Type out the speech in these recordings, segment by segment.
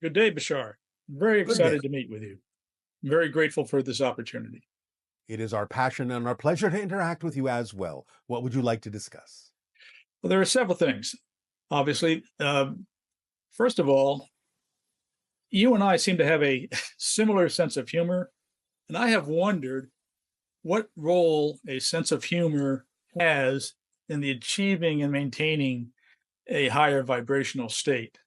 Good day, Bashar. Very Good day. excited to meet with you. Very grateful for this opportunity. It is our passion and our pleasure to interact with you as well. What would you like to discuss? Well, there are several things. Obviously, first of all, you and I seem to have a similar sense of humor, and I have wondered what role a sense of humor has in the achieving and maintaining a higher vibrational state.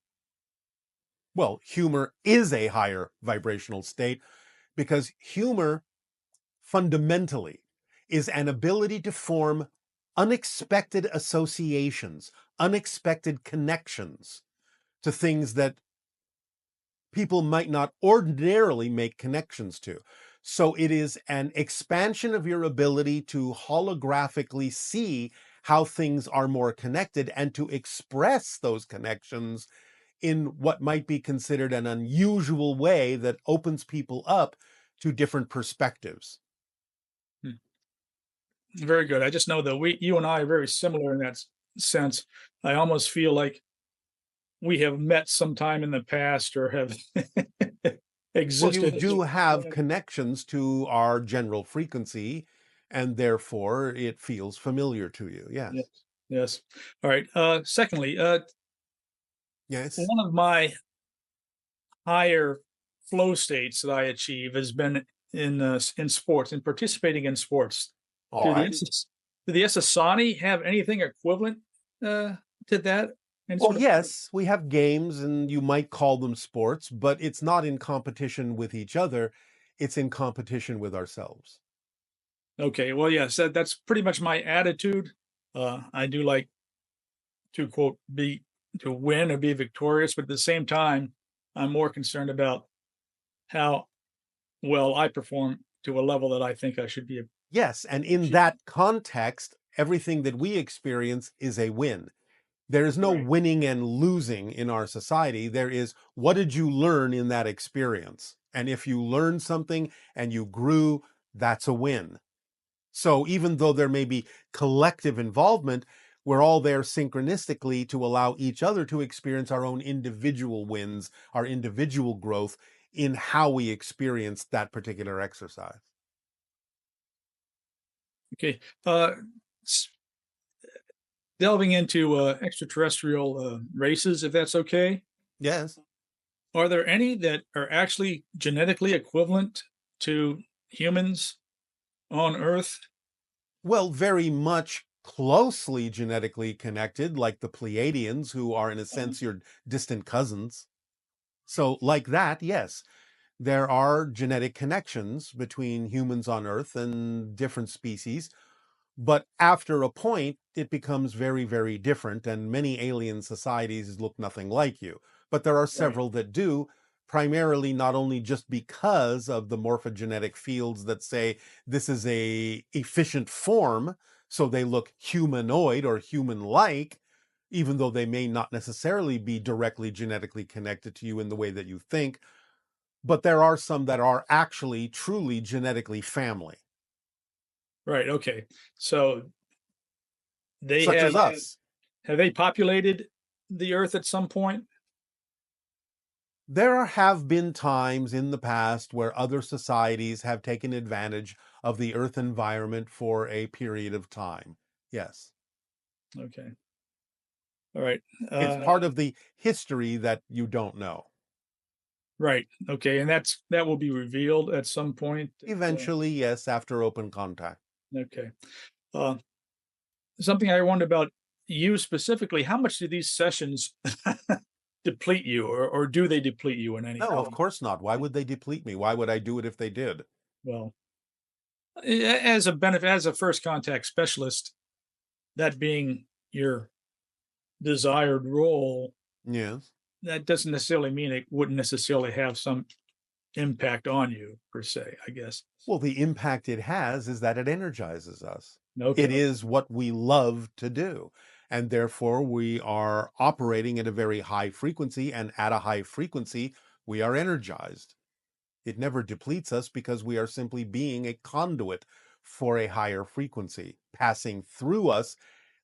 Well, humor is a higher vibrational state because humor fundamentally is an ability to form unexpected associations, unexpected connections to things that people might not ordinarily make connections to. So it is an expansion of your ability to holographically see how things are more connected and to express those connections in what might be considered an unusual way that opens people up to different perspectives. Hmm. Very good. I just know that you and I are very similar in that sense. I almost feel like we have met sometime in the past or have Well, you existed as do have friends. connections to our general frequency, and therefore it feels familiar to you. Yes, Yes. yes. All right. Secondly, Yes. one of my higher flow states that I achieve has been in sports, in participating in sports. All Do the right. SS, do the SSani have anything equivalent to that? Any Well, sort of yes, we have games and you might call them sports, but it's not in competition with each other. It's in competition with ourselves. okay. Well, yes, that's pretty much my attitude. I do like to quote be to win or be victorious, but at the same time, I'm more concerned about how well I perform to a level that I think I should be Yes, and in achieving. that context, everything that we experience is a win. There is no Right. winning and losing in our society. There is what did you learn in that experience? And if you learned something and you grew, that's a win. So even though there may be collective involvement, we're all there synchronistically to allow each other to experience our own individual wins, our individual growth in how we experience that particular exercise. Okay. S- Delving into extraterrestrial races, if that's okay. Yes. Are there any that are actually genetically equivalent to humans on Earth? Well, very much closely genetically connected, like the Pleiadians, who are, in a Uh, sense, your distant cousins. So, like that, yes, there are genetic connections between humans on Earth and different species. But after a point, it becomes very, very different, and many alien societies look nothing like you. But there are right. several that do, primarily not only just because of the morphogenetic fields that say this is a efficient form, so they look humanoid or human-like, even though they may not necessarily be directly genetically connected to you in the way that you think, but there are some that are actually truly genetically family, Right. Okay. So they such as us. have they populated the Earth at some point? There have been times in the past where other societies have taken advantage of the Earth environment for a period of time. Yes. Okay. All right. It's Uh, part of the history that you don't know. right. Okay. And that will be revealed at some point. Eventually, yes, after open contact. Okay. Uh, Something I wonder about you specifically, how much do these sessions deplete you, or do they deplete you in any No, of element? course not. Why would they deplete me? Why would I do it if they did? Well, as a benefit, as a first contact specialist, that being your desired role, Yes. that doesn't necessarily mean it wouldn't necessarily have some impact on you per se, I guess. Well, the impact it has is that it energizes us. Okay. It is what we love to do. And therefore, we are operating at a very high frequency. And at a high frequency, we are energized. It never depletes us because we are simply being a conduit for a higher frequency, passing through us,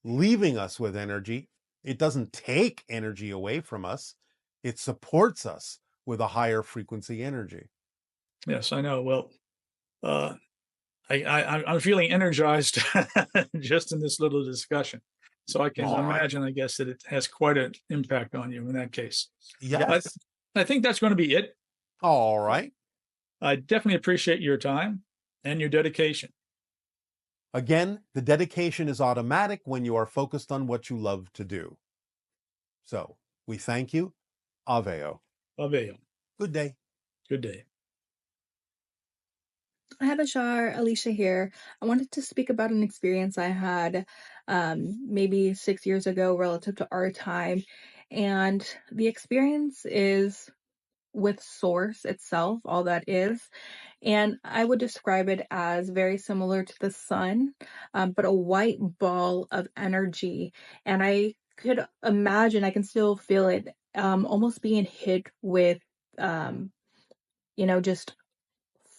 leaving us with energy. It doesn't take energy away from us, it supports us with a higher frequency energy. Yes, I know. Well, uh, I'm feeling energized just in this little discussion. So I can All right. imagine, I guess, that it has quite an impact on you in that case. I, Yes. I think that's going to be it. All right. I definitely appreciate your time and your dedication. Again, the dedication is automatic when you are focused on what you love to do. So we thank you. Aveo. Avail. Good day. Good day. Hi, Bashar. Alicia here. I wanted to speak about an experience I had maybe 6 years ago relative to our time. And the experience is with Source itself, all that is. And I would describe it as very similar to the sun, but a white ball of energy. And I could imagine, I can still feel it almost being hit with, um, just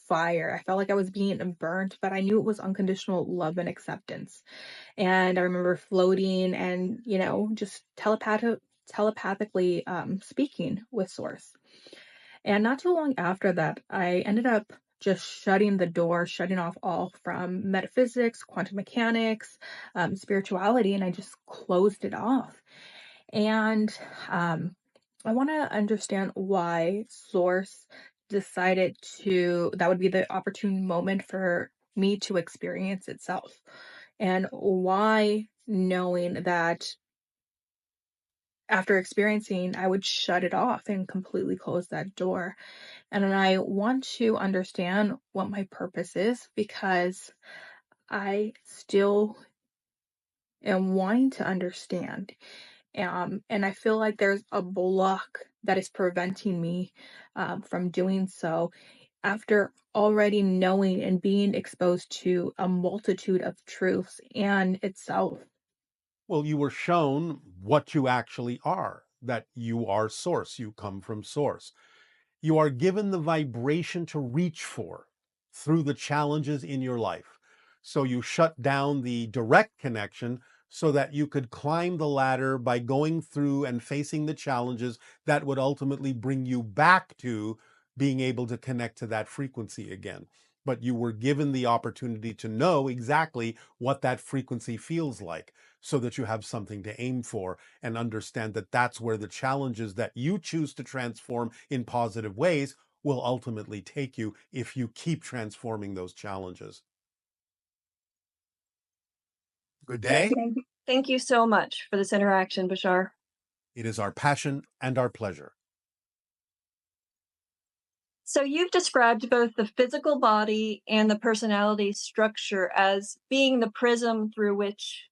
fire. I felt like I was being burnt, but I knew it was unconditional love and acceptance. And I remember floating and, just telepathically speaking with Source. And not too long after that, I ended up just shutting the door, shutting off all from metaphysics, quantum mechanics, spirituality, and I just closed it off. And I want to understand why Source decided that would be the opportune moment for me to experience itself. And why, knowing that after experiencing, I would shut it off and completely close that door. And I want to understand what my purpose is because I still am wanting to understand. And I feel like there's a block that is preventing me from doing so after already knowing and being exposed to a multitude of truths and itself. Well, you were shown what you actually are, that you are source, you come from source. You are given the vibration to reach for through the challenges in your life. So you shut down the direct connection so that you could climb the ladder by going through and facing the challenges that would ultimately bring you back to being able to connect to that frequency again. But you were given the opportunity to know exactly what that frequency feels like so that you have something to aim for and understand that that's where the challenges that you choose to transform in positive ways will ultimately take you if you keep transforming those challenges. Good day. Thank you so much for this interaction, Bashar. It is our passion and our pleasure. So you've described both the physical body and the personality structure as being the prism through which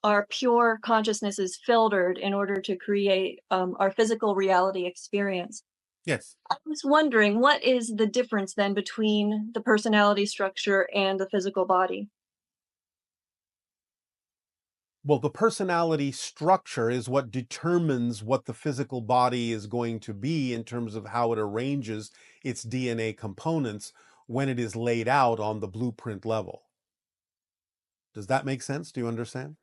our pure consciousness is filtered in order to create our physical reality experience. Yes. I was wondering, what is the difference then between the personality structure and the physical body? Well, the personality structure is what determines what the physical body is going to be in terms of how it arranges its DNA components when it is laid out on the blueprint level. Does that make sense? Do you understand?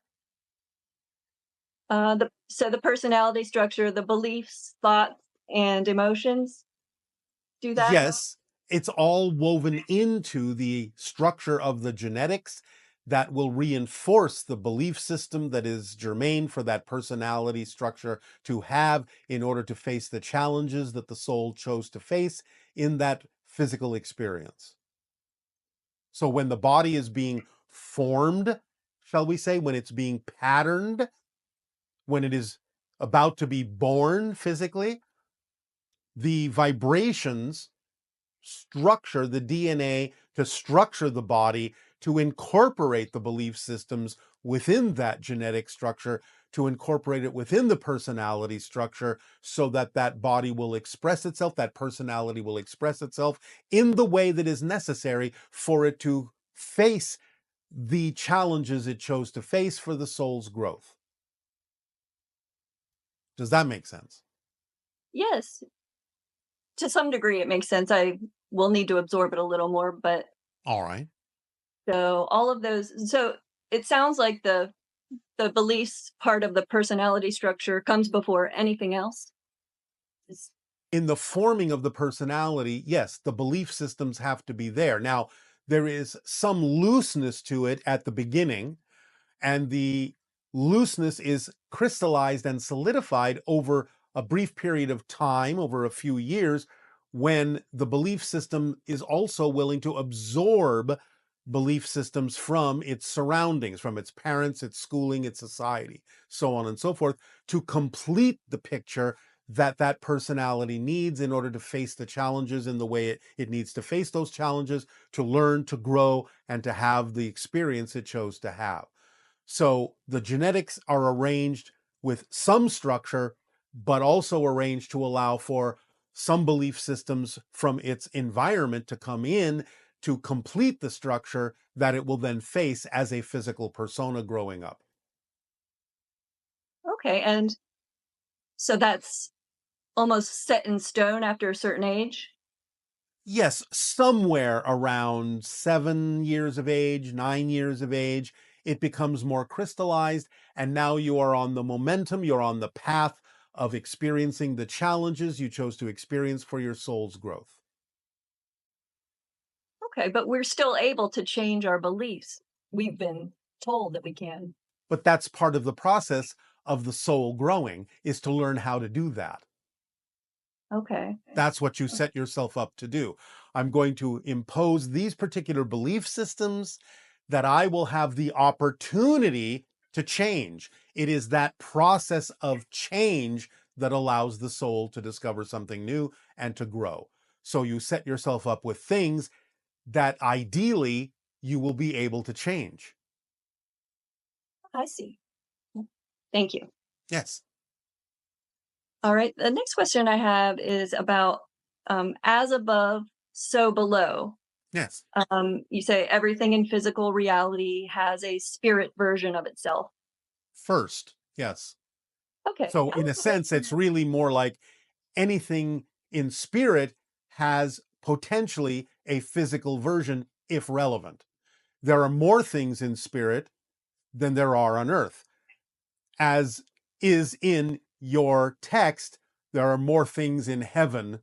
So the personality structure, the beliefs, thoughts, and emotions do that? Yes, it's all woven into the structure of the genetics that will reinforce the belief system that is germane for that personality structure to have in order to face the challenges that the soul chose to face in that physical experience. So when the body is being formed, shall we say, when it's being patterned, when it is about to be born physically, the vibrations structure the DNA to structure the body to incorporate the belief systems within that genetic structure, to incorporate it within the personality structure so that that body will express itself, that personality will express itself in the way that is necessary for it to face the challenges it chose to face for the soul's growth. Does that make sense? Yes, to some degree it makes sense. I will need to absorb it a little more, but All right. so all of those, so it sounds like the beliefs part of the personality structure comes before anything else. Is in the forming of the personality, yes, the belief systems have to be there. Now, there is some looseness to it at the beginning, and the looseness is crystallized and solidified over a brief period of time, over a few years, when the belief system is also willing to absorb belief systems from its surroundings, from its parents, its schooling, its society, so on and so forth, to complete the picture that that personality needs in order to face the challenges in the way it needs to face those challenges, to learn, to grow, and to have the experience it chose to have. So the genetics are arranged with some structure, but also arranged to allow for some belief systems from its environment to come in to complete the structure that it will then face as a physical persona growing up. Okay, and so that's almost set in stone after a certain age? Yes, somewhere around 7 years of age, 9 years of age, it becomes more crystallized, and now you are on the momentum, you're on the path of experiencing the challenges you chose to experience for your soul's growth. Okay, but we're still able to change our beliefs. We've been told that we can. But that's part of the process of the soul growing, is to learn how to do that. Okay. That's what you set yourself up to do. I'm going to impose these particular belief systems that I will have the opportunity to change. It is that process of change that allows the soul to discover something new and to grow. So you set yourself up with things that ideally you will be able to change. I see. Thank you. Yes. All right. The next question I have is about as above, so below. Yes. You say everything in physical reality has a spirit version of itself. First. Yes. Okay. So in a sense, it's really more like anything in spirit has potentially a physical version if relevant. There are more things in spirit than there are on earth. As is in your text, there are more things in heaven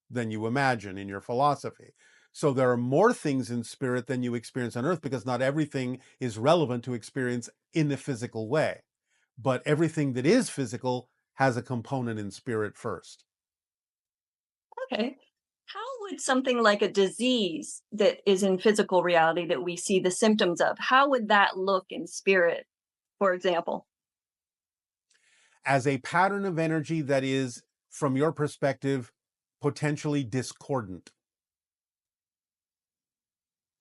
than you imagine in your philosophy. So there are more things in spirit than you experience on earth, because not everything is relevant to experience in the physical way. But everything that is physical has a component in spirit first. Okay. How would something like a disease that is in physical reality that we see the symptoms of, how would that look in spirit, for example? As a pattern of energy that is, from your perspective, potentially discordant.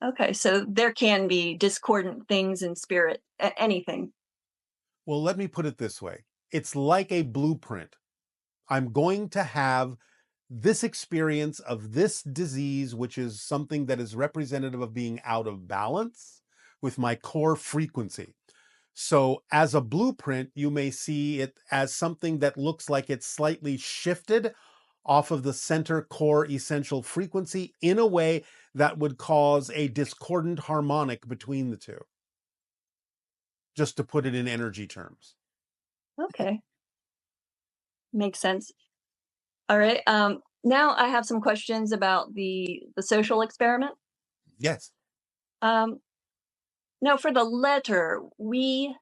Okay, so there can be discordant things in spirit, anything. Well, let me put it this way. It's like a blueprint. I'm going to have this experience of this disease, which is something that is representative of being out of balance with my core frequency. So as a blueprint, you may see it as something that looks like it's slightly shifted off of the center core essential frequency in a way that would cause a discordant harmonic between the two. Just to put it in energy terms. Okay. Makes sense. All right. Now I have some questions about the social experiment. Yes. Um, Now for the letter we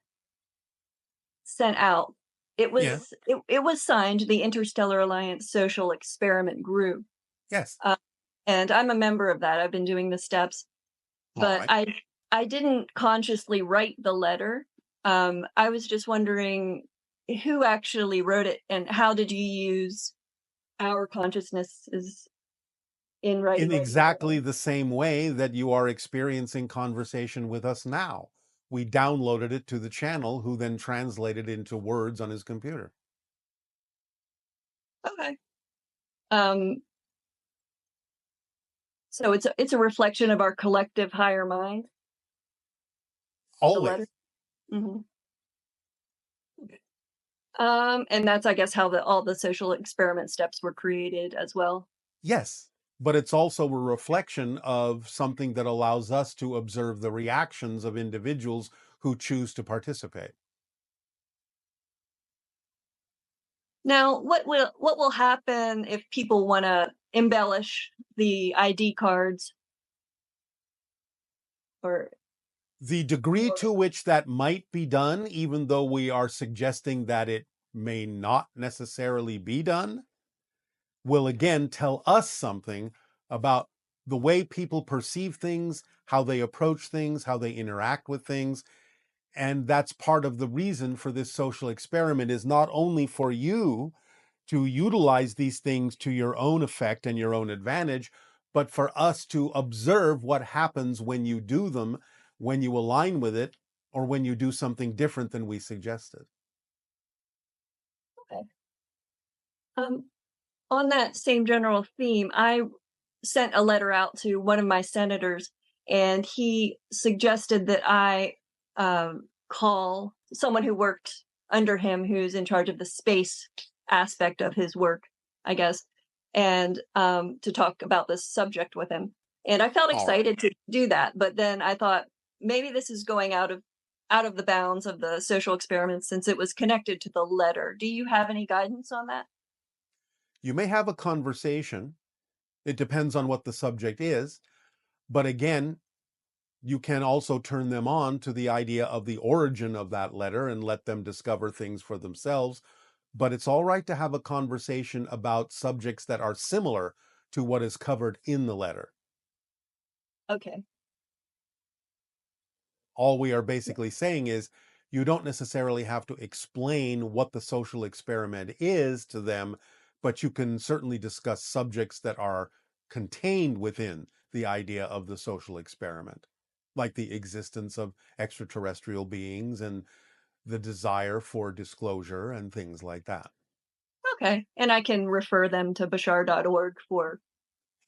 sent out, it Yeah. was it was signed the Interstellar Alliance Social Experiment Group. Yes. Uh, and I'm a member of that. I've been doing the steps, All but right. I didn't consciously write the letter. I was just wondering who actually wrote it and how did you use our consciousnesses in writing In it? exactly the same way that you are experiencing conversation with us now. We downloaded it to the channel, who then translated it into words on his computer. Okay. Um, so it's a reflection of our collective higher mind, the Always. letter. Hmm. And that's, I guess, how all the social experiment steps were created as well. Yes. But it's also a reflection of something that allows us to observe the reactions of individuals who choose to participate. Now, what will happen if people want to embellish the ID cards or The degree or to which that might be done, even though we are suggesting that it may not necessarily be done, will again tell us something about the way people perceive things, how they approach things, how they interact with things. And that's part of the reason for this social experiment, is not only for you to utilize these things to your own effect and your own advantage, but for us to observe what happens when you do them, when you align with it, or when you do something different than we suggested. okay. Um, on that same general theme, I sent a letter out to one of my senators, and he suggested that I call someone who worked under him, who's in charge of the space aspect of his work, I guess, and to talk about this subject with him. And I felt All right. excited to do that, but then I thought maybe this is going out of the bounds of the social experiment since it was connected to the letter. Do you have any guidance on that? You may have a conversation. It depends on what the subject is. But again, you can also turn them on to the idea of the origin of that letter and let them discover things for themselves. But it's all right to have a conversation about subjects that are similar to what is covered in the letter. Okay. All we are basically saying is you don't necessarily have to explain what the social experiment is to them, but you can certainly discuss subjects that are contained within the idea of the social experiment, like the existence of extraterrestrial beings and the desire for disclosure and things like that. Okay. And I can refer them to bashar.org for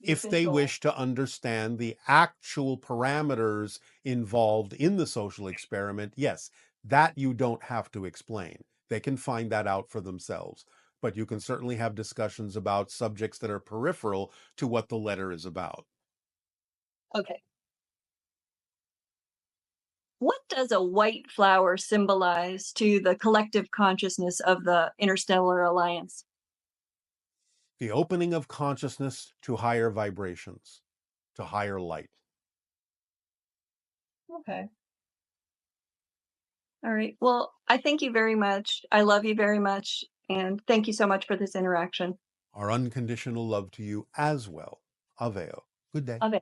the If they official. wish to understand the actual parameters involved in the social experiment, yes, that you don't have to explain. They can find that out for themselves. But you can certainly have discussions about subjects that are peripheral to what the letter is about. Okay. What does a white flower symbolize to the collective consciousness of the Interstellar Alliance? The opening of consciousness to higher vibrations, to higher light. Okay. All right. Well, I thank you very much. I love you very much. And thank you so much for this interaction. Our unconditional love to you as well. Aveo. Good day. Of